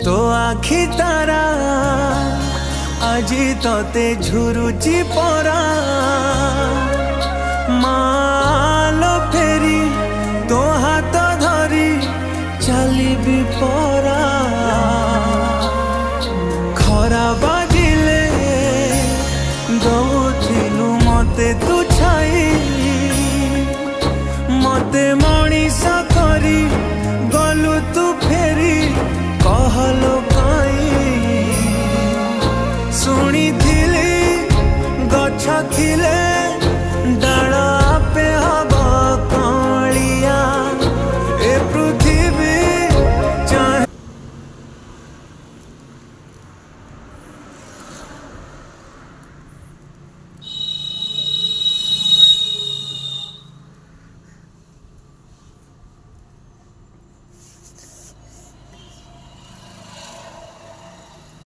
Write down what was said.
तो आखि तारा আজি तते झुरुची परा मालो फेरी तो हाथ धरी चली भी